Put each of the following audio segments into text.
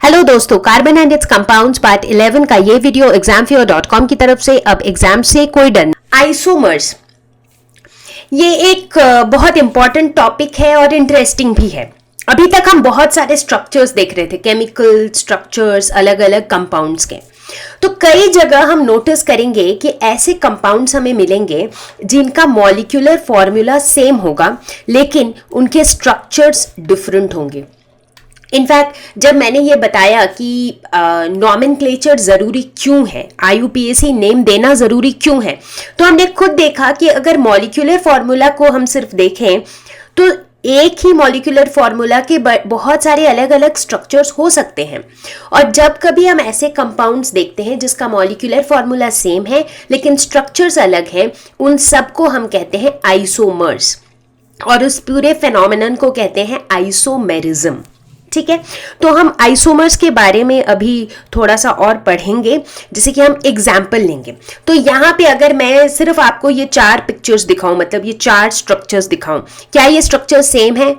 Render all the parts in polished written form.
Hello दोस्तों, carbon and it's compounds part 11 का ये वीडियो examfear.com की तरफ से। अब एग्जाम से कोई डर नहीं। आइसोमर्स ये एक बहुत इंपॉर्टेंट टॉपिक है और इंटरेस्टिंग भी है। अभी तक हम बहुत सारे स्ट्रक्चर्स देख रहे थे, केमिकल स्ट्रक्चर्स अलग अलग कंपाउंड्स के। तो कई जगह हम नोटिस करेंगे कि ऐसे कंपाउंड्स हमें मिलेंगे जिनका मॉलिक्यूलर फॉर्मूला सेम होगा लेकिन उनके स्ट्रक्चर्स डिफरेंट होंगे। इनफैक्ट जब मैंने ये बताया कि नॉमेनक्लेचर ज़रूरी क्यों है, IUPAC नेम देना ज़रूरी क्यों है, तो हमने खुद देखा कि अगर मॉलिक्यूलर फार्मूला को हम सिर्फ देखें तो एक ही मॉलिक्यूलर फार्मूला के बहुत सारे अलग अलग स्ट्रक्चर्स हो सकते हैं। और जब कभी हम ऐसे कंपाउंड्स देखते हैं जिसका मॉलिक्यूलर फार्मूला सेम है लेकिन स्ट्रक्चर्स अलग हैं, उन सबको हम कहते हैं आइसोमर्स और उस पूरे फेनोमेनन को कहते हैं आइसोमेरिज्म। ठीक है, तो हम आइसोमर्स के बारे में अभी थोड़ा सा और पढ़ेंगे, जैसे कि हम एग्जाम्पल लेंगे। तो यहाँ पे अगर मैं सिर्फ आपको ये 4 पिक्चर्स दिखाऊं, मतलब ये 4 स्ट्रक्चर्स दिखाऊं, क्या ये स्ट्रक्चर सेम है?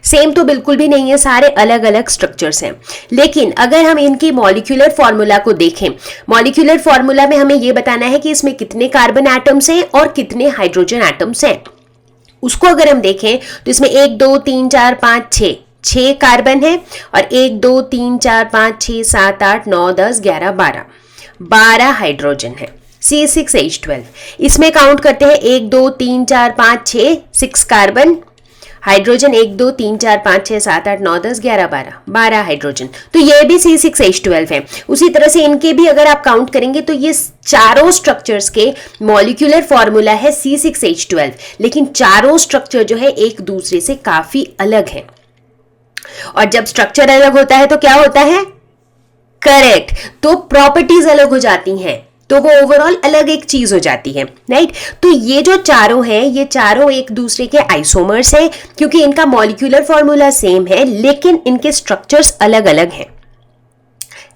सेम तो बिल्कुल भी नहीं है, सारे अलग अलग स्ट्रक्चर्स हैं। लेकिन अगर हम इनकी मॉलिक्यूलर फार्मूला को देखें, मॉलिक्यूलर फार्मूला में हमें ये बताना है कि इसमें कितने कार्बन एटम्स हैं और कितने हाइड्रोजन एटम्स हैं। उसको अगर हम देखें तो इसमें 1 2 3 4 5 6 कार्बन है और 1 2 3 4 5 6 7 8 9 10 11 12 हाइड्रोजन है, C6H12। इसमें काउंट करते हैं 1 2 3 4 5 6 कार्बन, हाइड्रोजन 1 2 3 4 5 6 7 8 9 10 11 12 हाइड्रोजन। तो ये भी C6H12 है। उसी तरह से इनके भी अगर आप काउंट करेंगे तो ये चारों स्ट्रक्चर्स के मॉलिक्यूलर फॉर्मूला है C6H12, लेकिन चारों स्ट्रक्चर जो है एक दूसरे से काफी अलग है। और जब स्ट्रक्चर अलग होता है तो क्या होता है? करेक्ट, तो प्रॉपर्टीज अलग हो जाती हैं, तो वो ओवरऑल अलग एक चीज हो जाती है, राइट। तो ये जो चारों हैं, ये चारों एक दूसरे के आइसोमर्स हैं क्योंकि इनका मॉलिक्यूलर फॉर्मूला सेम है लेकिन इनके स्ट्रक्चर्स अलग अलग हैं।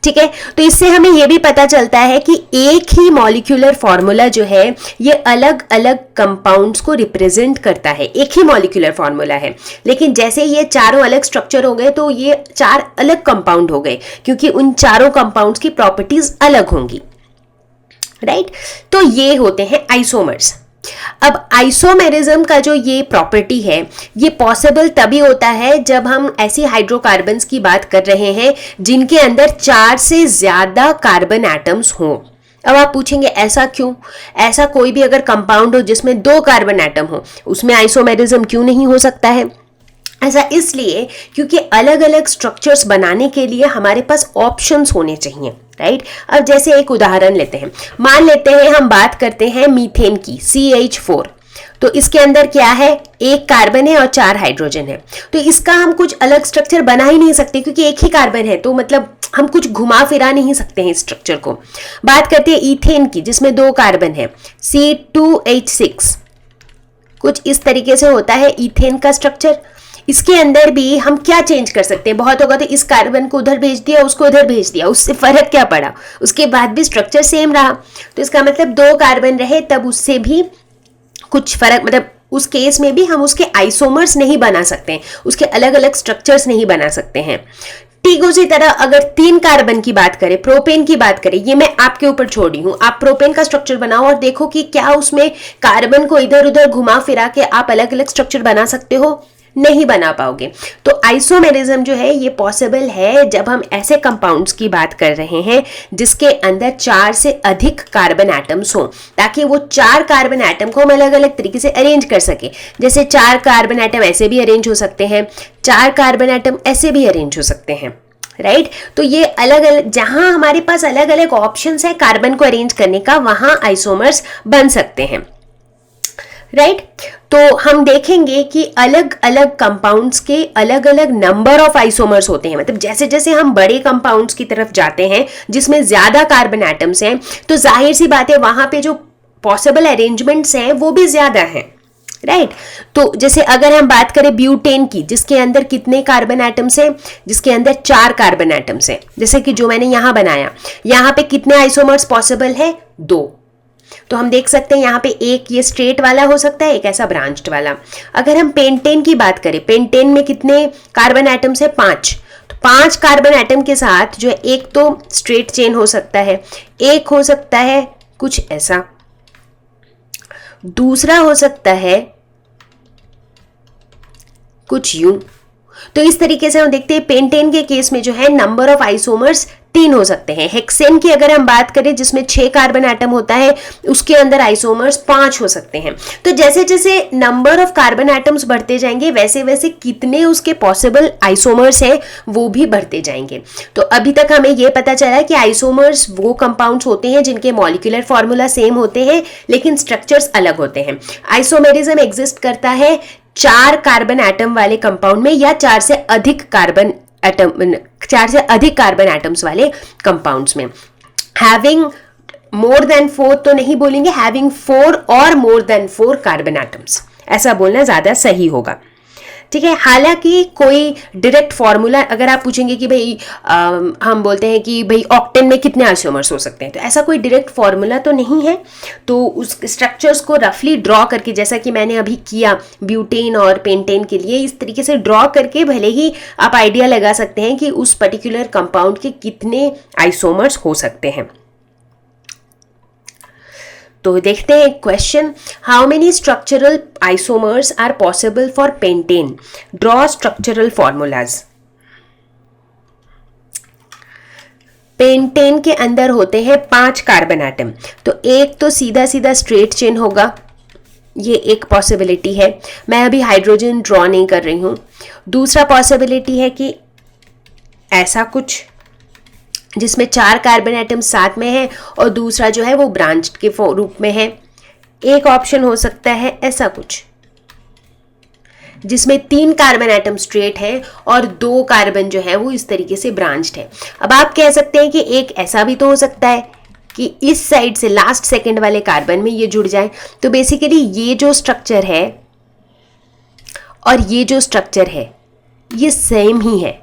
ठीक है, तो इससे हमें यह भी पता चलता है कि एक ही मॉलिक्यूलर फॉर्मूला जो है ये अलग अलग कंपाउंड्स को रिप्रेजेंट करता है। एक ही मॉलिक्यूलर फॉर्मूला है लेकिन जैसे ये चारों अलग स्ट्रक्चर हो गए तो ये 4 अलग कंपाउंड हो गए क्योंकि उन चारों कंपाउंड्स की प्रॉपर्टीज अलग होंगी, राइट। तो ये होते हैं आइसोमर्स। अब आइसोमेरिज्म का जो ये प्रॉपर्टी है ये पॉसिबल तभी होता है जब हम ऐसी हाइड्रोकार्बन्स की बात कर रहे हैं जिनके अंदर 4 से ज्यादा कार्बन एटम्स हों। अब आप पूछेंगे ऐसा क्यों? ऐसा कोई भी अगर कंपाउंड हो जिसमें 2 कार्बन एटम हो उसमें आइसोमेरिज्म क्यों नहीं हो सकता है? ऐसा इसलिए क्योंकि अलग अलग स्ट्रक्चर्स बनाने के लिए हमारे पास ऑप्शंस होने चाहिए, राइट। अब जैसे एक उदाहरण लेते हैं, मान लेते हैं हम बात करते हैं मीथेन की, CH4। तो इसके अंदर क्या है? 1 कार्बन है और 4 हाइड्रोजन है। तो इसका हम कुछ अलग स्ट्रक्चर बना ही नहीं सकते क्योंकि एक ही कार्बन है, तो मतलब हम कुछ घुमा फिरा नहीं सकते हैं स्ट्रक्चर को। बात करते हैं ईथेन की जिसमें 2 कार्बन है, C2H6। कुछ इस तरीके से होता है ईथेन का स्ट्रक्चर। इसके अंदर भी हम क्या चेंज कर सकते हैं? बहुत होगा तो इस कार्बन को उधर भेज दिया, उसको उधर भेज दिया, उससे फर्क क्या पड़ा? उसके बाद भी स्ट्रक्चर सेम रहा। तो इसका मतलब 2 कार्बन रहे तब उससे भी कुछ फर्क, मतलब उस केस में भी हम उसके आइसोमर्स नहीं बना सकते हैं, उसके अलग अलग स्ट्रक्चर्स नहीं बना सकते हैं। ठीक उसी तरह अगर 3 कार्बन की बात करें, प्रोपेन की बात करें, ये मैं आपके ऊपर छोड़ रही हूं। आप प्रोपेन का स्ट्रक्चर बनाओ और देखो कि क्या उसमें कार्बन को इधर उधर घुमा फिरा के आप अलग अलग स्ट्रक्चर बना सकते हो? नहीं बना पाओगे। तो आइसोमेरिज्म जो है ये पॉसिबल है जब हम ऐसे कंपाउंड्स की बात कर रहे हैं जिसके अंदर 4 से अधिक कार्बन एटम्स हो, ताकि वो 4 कार्बन एटम को हम अलग अलग तरीके से अरेंज कर सके। जैसे 4 कार्बन एटम ऐसे भी अरेंज हो सकते हैं, 4 कार्बन एटम ऐसे भी अरेंज हो सकते हैं, राइट। तो ये अलग अलग, जहां हमारे पास अलग अलग ऑप्शंस है कार्बन को अरेंज करने का, वहां आइसोमर्स बन सकते हैं, राइट। तो हम देखेंगे कि अलग अलग कंपाउंड्स के अलग अलग नंबर ऑफ आइसोमर्स होते हैं। मतलब जैसे जैसे हम बड़े कंपाउंड्स की तरफ जाते हैं जिसमें ज्यादा कार्बन एटम्स हैं, तो जाहिर सी बात है वहां पे जो पॉसिबल अरेंजमेंट्स हैं वो भी ज्यादा हैं, राइट। तो जैसे अगर हम बात करें ब्यूटेन की, जिसके अंदर कितने कार्बन एटम्स हैं? जिसके अंदर 4 कार्बन एटम्स हैं। जैसे कि जो मैंने यहां बनाया, यहां पे कितने आइसोमर्स पॉसिबल है? 2। तो हम देख सकते हैं यहाँ पे एक ये स्ट्रेट वाला हो सकता है, एक ऐसा ब्रांच्ड वाला। अगर हम पेंटेन की बात करें, पेंटेन में कितने कार्बन एटम्स है? 5। तो 5 कार्बन एटम के साथ जो है एक तो स्ट्रेट चेन हो सकता है, एक हो सकता है कुछ ऐसा, दूसरा हो सकता है कुछ यूं। तो इस तरीके से हम देखते हैं पेंटेन के केस में जो है नंबर ऑफ आइसोमर्स 3 हो सकते हैं। हेक्सेन की अगर हम बात करें जिसमें 6 कार्बन एटम होता है, उसके अंदर आइसोमर्स 5 हो सकते हैं। तो जैसे जैसे नंबर ऑफ कार्बन एटम्स बढ़ते जाएंगे वैसे वैसे कितने उसके पॉसिबल आइसोमर्स हैं वो भी बढ़ते जाएंगे। तो अभी तक हमें ये पता चला कि आइसोमर्स वो कंपाउंड्स होते हैं जिनके मॉलिक्यूलर फॉर्मूला सेम होते हैं लेकिन स्ट्रक्चर्स अलग होते हैं। आइसोमेरिज्म एग्जिस्ट करता है 4 कार्बन एटम वाले कंपाउंड में या 4 से अधिक कार्बन एटम्स वाले कंपाउंड्स में। हैविंग मोर देन 4 तो नहीं बोलेंगे, हैविंग 4 और मोर देन 4 कार्बन एटम्स, ऐसा बोलना ज्यादा सही होगा। ठीक है, हालांकि कोई डायरेक्ट फॉर्मूला अगर आप पूछेंगे कि भाई हम बोलते हैं कि भाई ऑक्टेन में कितने आइसोमर्स हो सकते हैं, तो ऐसा कोई डायरेक्ट फॉर्मूला तो नहीं है। तो उस स्ट्रक्चर्स को रफली ड्रॉ करके, जैसा कि मैंने अभी किया ब्यूटेन और पेंटेन के लिए, इस तरीके से ड्रॉ करके भले ही आप आइडिया लगा सकते हैं कि उस पर्टिकुलर कंपाउंड के कितने आइसोमर्स हो सकते हैं। तो देखते हैं question, how many structural isomers are possible for pentane, draw structural formulas. Pentane के अंदर होते हैं 5 कार्बन एटम, तो एक तो सीधा सीधा स्ट्रेट चेन होगा, ये एक पॉसिबिलिटी है। मैं अभी हाइड्रोजन ड्रॉ नहीं कर रही हूं। दूसरा पॉसिबिलिटी है कि ऐसा कुछ जिसमें 4 कार्बन एटम साथ में है और दूसरा जो है वो ब्रांच के रूप में है। एक ऑप्शन हो सकता है ऐसा कुछ जिसमें 3 कार्बन एटम स्ट्रेट है और 2 कार्बन जो है वो इस तरीके से ब्रांच्ड है। अब आप कह सकते हैं कि एक ऐसा भी तो हो सकता है कि इस साइड से लास्ट सेकंड वाले कार्बन में ये जुड़ जाए। तो बेसिकली ये जो स्ट्रक्चर है और ये जो स्ट्रक्चर है ये सेम ही है।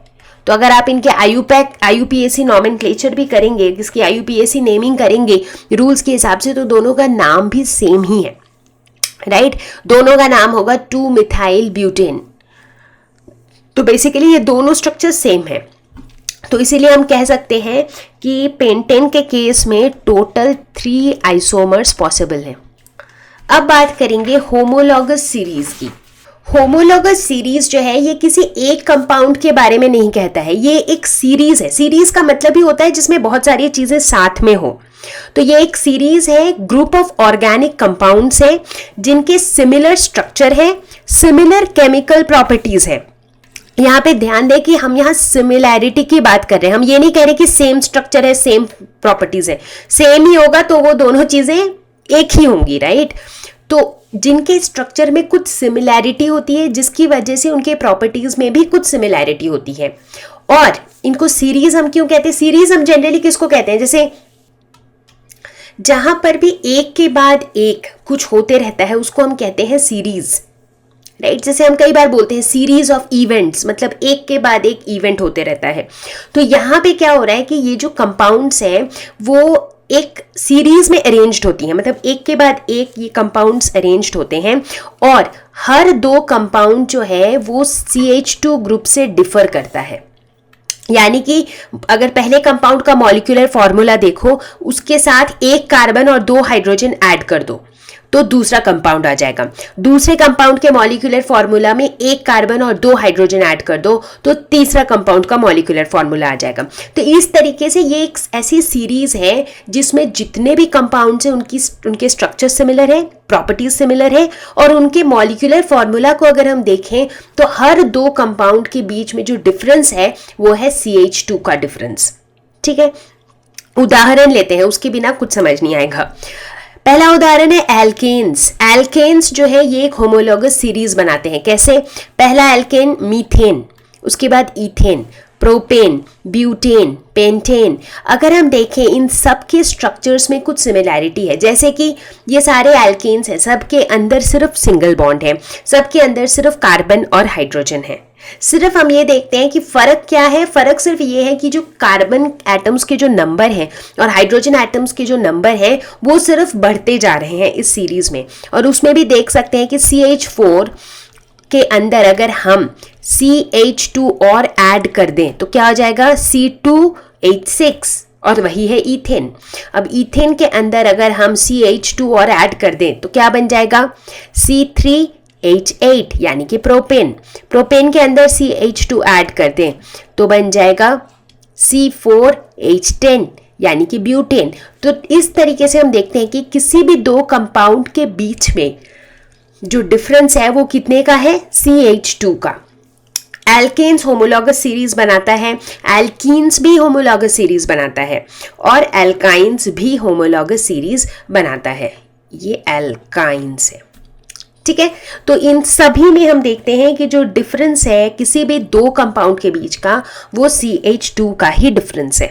तो अगर आप इनके IUPAC नॉमेनक्लेचर भी करेंगे, इसकी IUPAC नेमिंग करेंगे रूल्स के हिसाब से, तो दोनों का नाम भी सेम ही है, राइट। दोनों का नाम होगा 2 मिथाइल ब्यूटेन। तो बेसिकली ये दोनों स्ट्रक्चर सेम है। तो इसीलिए हम कह सकते हैं कि पेंटेन के केस में टोटल 3 आइसोमर्स पॉसिबल हैं। अब बात करेंगे होमोलॉगस सीरीज की। होमोलॉगस सीरीज जो है ये किसी एक कंपाउंड के बारे में नहीं कहता है, ये एक सीरीज है। सीरीज का मतलब ही होता है जिसमें बहुत सारी चीजें साथ में हो। तो ये एक सीरीज है, ग्रुप ऑफ ऑर्गेनिक कंपाउंड्स है जिनके सिमिलर स्ट्रक्चर है, सिमिलर केमिकल प्रॉपर्टीज है। यहाँ पे ध्यान दें कि हम यहाँ सिमिलैरिटी की बात कर रहे हैं, हम ये नहीं कह रहे कि सेम स्ट्रक्चर है सेम प्रॉपर्टीज है। सेम ही होगा तो वो दोनों चीजें एक ही होंगी, राइट। तो जिनके स्ट्रक्चर में कुछ सिमिलैरिटी होती है जिसकी वजह से उनके प्रॉपर्टीज में भी कुछ सिमिलैरिटी होती है, और इनको सीरीज हम क्यों कहते हैं? सीरीज हम जनरली किसको कहते हैं? जैसे जहां पर भी एक के बाद एक कुछ होते रहता है उसको हम कहते हैं सीरीज, राइट। जैसे हम कई बार बोलते हैं सीरीज ऑफ इवेंट्स, मतलब एक के बाद एक इवेंट होते रहता है। तो यहाँ पे क्या हो रहा है कि ये जो कंपाउंड्स हैं वो एक सीरीज में अरेंज्ड होती हैं, मतलब एक के बाद एक ये कंपाउंड्स अरेंज्ड होते हैं, और हर 2 कंपाउंड जो है वो CH2 ग्रुप से डिफर करता है। यानी कि अगर पहले कंपाउंड का मॉलिक्यूलर फॉर्मूला देखो, उसके साथ 1 कार्बन और 2 हाइड्रोजन ऐड कर दो तो दूसरा कंपाउंड आ जाएगा। दूसरे कंपाउंड के मॉलिक्यूलर फॉर्मूला में 1 कार्बन और 2 हाइड्रोजन ऐड कर दो तो तीसरा कंपाउंड का मॉलिक्यूलर फॉर्मूला आ जाएगा। तो इस तरीके से ये एक ऐसी सीरीज है जिसमें जितने भी कंपाउंड्स हैं उनके स्ट्रक्चर सिमिलर है, प्रॉपर्टीज सिमिलर है, और उनके मॉलिक्यूलर फॉर्मूला को अगर हम देखें तो हर 2 कंपाउंड के बीच में जो डिफरेंस है वो है CH2 का डिफरेंस। ठीक है, उदाहरण लेते हैं, उसके बिना कुछ समझ नहीं आएगा। पहला उदाहरण है एल्केन्स। एल्केन्स जो है ये एक होमोलॉगस सीरीज बनाते हैं। कैसे? पहला एल्केन मीथेन, उसके बाद इथेन, प्रोपेन, ब्यूटेन, पेंटेन। अगर हम देखें इन सब के स्ट्रक्चर्स में कुछ सिमिलैरिटी है, जैसे कि ये सारे एल्केन्स हैं, सबके अंदर सिर्फ सिंगल बॉन्ड है, सबके अंदर सिर्फ कार्बन और हाइड्रोजन है। सिर्फ हम ये देखते हैं कि फ़र्क क्या है। फ़र्क सिर्फ ये है कि जो कार्बन एटम्स के जो नंबर हैं और हाइड्रोजन एटम्स के जो नंबर हैं वो सिर्फ बढ़ते जा रहे हैं इस सीरीज़ में। और उसमें भी देख सकते हैं कि CH4 के अंदर अगर हम CH2 और ऐड कर दें तो क्या हो जाएगा, C2H6, और वही है ईथेन। अब ईथेन के अंदर अगर हम CH2 और ऐड कर दें तो क्या बन जाएगा, C3H8 यानी कि प्रोपेन। प्रोपेन के अंदर CH2 ऐड कर दें तो बन जाएगा C4H10 यानी कि ब्यूटेन। तो इस तरीके से हम देखते हैं कि किसी भी दो कंपाउंड के बीच में जो डिफरेंस है वो कितने का है, CH2 का। एल्केन्स होमोलॉगस सीरीज बनाता है, एल्कीन्स भी होमोलॉगस सीरीज बनाता है, और एल्काइंस भी होमोलॉगस सीरीज बनाता है। ये एल्काइंस है, ठीक है। तो इन सभी में हम देखते हैं कि जो डिफरेंस है किसी भी दो कंपाउंड के बीच का वो CH2 का ही डिफरेंस है।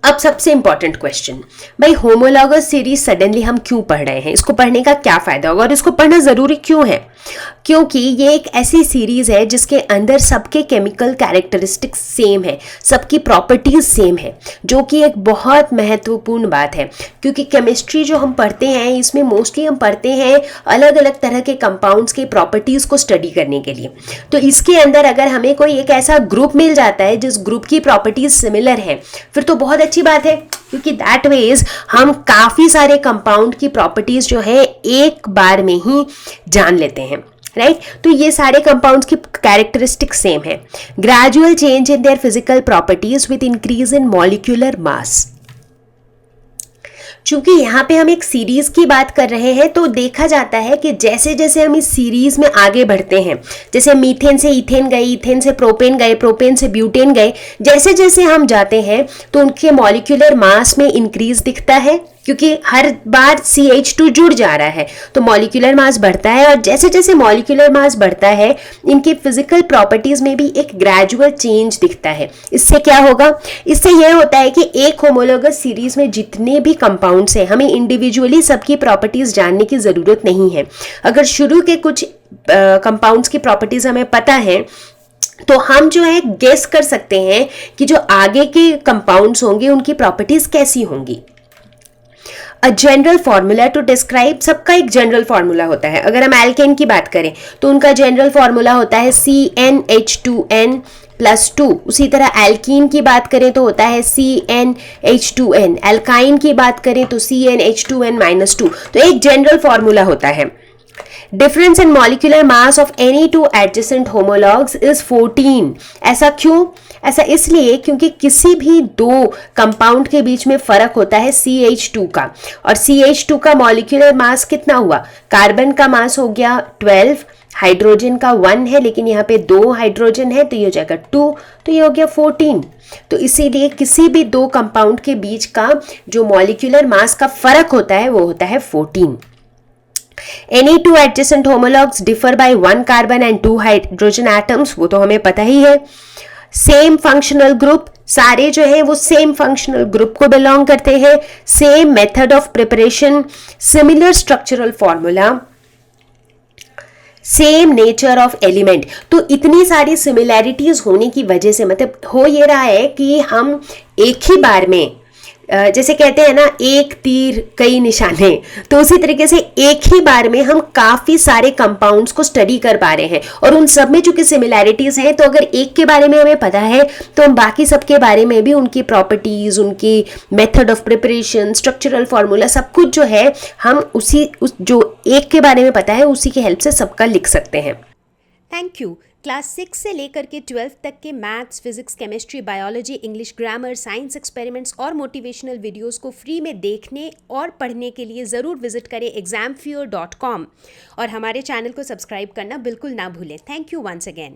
अब सबसे इंपॉर्टेंट क्वेश्चन, भाई होमोलॉगस सीरीज सडनली हम क्यों पढ़ रहे हैं, इसको पढ़ने का क्या फायदा होगा और इसको पढ़ना जरूरी क्यों है? क्योंकि ये एक ऐसी सीरीज है जिसके अंदर सबके केमिकल कैरेक्टरिस्टिक्स सेम है, सबकी प्रॉपर्टीज सेम है, जो कि एक बहुत महत्वपूर्ण बात है। क्योंकि केमिस्ट्री जो हम पढ़ते हैं इसमें मोस्टली हम पढ़ते हैं अलग अलग तरह के कंपाउंड्स के प्रॉपर्टीज को स्टडी करने के लिए। तो इसके अंदर अगर हमें कोई एक ऐसा ग्रुप मिल जाता है जिस ग्रुप की प्रॉपर्टीज सिमिलर है, फिर तो बहुत अच्छी बात है, क्योंकि दैट वेज हम काफी सारे कंपाउंड की प्रॉपर्टीज जो है एक बार में ही जान लेते हैं, राइट। तो ये सारे कंपाउंड्स की कैरेक्टरिस्टिक सेम है। Gradual change in their physical properties with increase in molecular मास। चूंकि यहाँ पे हम एक सीरीज की बात कर रहे हैं तो देखा जाता है कि जैसे जैसे हम इस सीरीज में आगे बढ़ते हैं, जैसे मीथेन से इथेन गए, इथेन से प्रोपेन गए, प्रोपेन से ब्यूटेन गए, जैसे जैसे हम जाते हैं तो उनके मॉलिक्यूलर मास में इंक्रीज दिखता है, क्योंकि हर बार CH2 जुड़ जा रहा है तो मॉलिक्यूलर मास बढ़ता है। और जैसे जैसे मॉलिक्यूलर मास बढ़ता है इनके फिजिकल प्रॉपर्टीज में भी एक ग्रेजुअल चेंज दिखता है। इससे क्या होगा, इससे यह होता है कि एक होमोलॉगस सीरीज में जितने भी कंपाउंड्स हैं हमें इंडिविजुअली सबकी प्रॉपर्टीज जानने की जरूरत नहीं है। अगर शुरू के कुछ कंपाउंड्स की प्रॉपर्टीज हमें पता है तो हम जो है गेस कर सकते हैं कि जो आगे के कंपाउंड्स होंगे उनकी प्रॉपर्टीज कैसी होंगी। A general formula to describe, सबका एक जनरल फॉर्मूला होता है। अगर हम एल्केन की बात करें तो उनका जनरल फॉर्मूला होता है CnH2n प्लस 2। उसी तरह एल्कीन की बात करें तो होता है CnH2n। एल्काइन की बात करें तो CnH2n माइनस 2। तो एक जनरल फॉर्मूला होता है। Difference in molecular mass of any two adjacent homologues is 14। ऐसा क्यों? ऐसा इसलिए क्योंकि किसी भी दो कंपाउंड के बीच में फर्क होता है CH2 का, और CH2 का मॉलिक्यूलर मास कितना हुआ, कार्बन का मास हो गया 12, हाइड्रोजन का 1 है लेकिन यहाँ पे 2 हाइड्रोजन है तो ये हो जाएगा 2, तो ये हो गया 14। तो इसीलिए किसी भी दो कंपाउंड के बीच का जो मॉलिक्यूलर मास का फर्क होता है वो होता है 14। Any two adjacent homologues differ by 1 carbon and 2 hydrogen atoms, वो तो हमें पता ही है। सेम फंक्शनल ग्रुप, सारे जो है वो सेम फंक्शनल ग्रुप को बिलोंग करते हैं। Same method of preparation, similar structural formula, same nature of element. तो इतनी सारी सिमिलैरिटीज होने की वजह से मतलब हो ये रहा है कि हम एक ही बार में, जैसे कहते हैं ना एक तीर कई निशाने, तो उसी तरीके से एक ही बार में हम काफी सारे कंपाउंड्स को स्टडी कर पा रहे हैं। और उन सब में चूंकि सिमिलैरिटीज हैं तो अगर एक के बारे में हमें पता है तो हम बाकी सब के बारे में भी उनकी प्रॉपर्टीज, उनकी method of preparation, structural formula, सब कुछ जो है हम जो एक के बारे में पता है उसी की हेल्प से सबका लिख सकते हैं। Thank you. क्लास 6 से लेकर के 12 तक के maths, physics, chemistry, biology, English grammar, science experiments और मोटिवेशनल वीडियोस को फ्री में देखने और पढ़ने के लिए ज़रूर विजिट करें examfear.com और हमारे चैनल को सब्सक्राइब करना बिल्कुल ना भूलें। Thank you once again.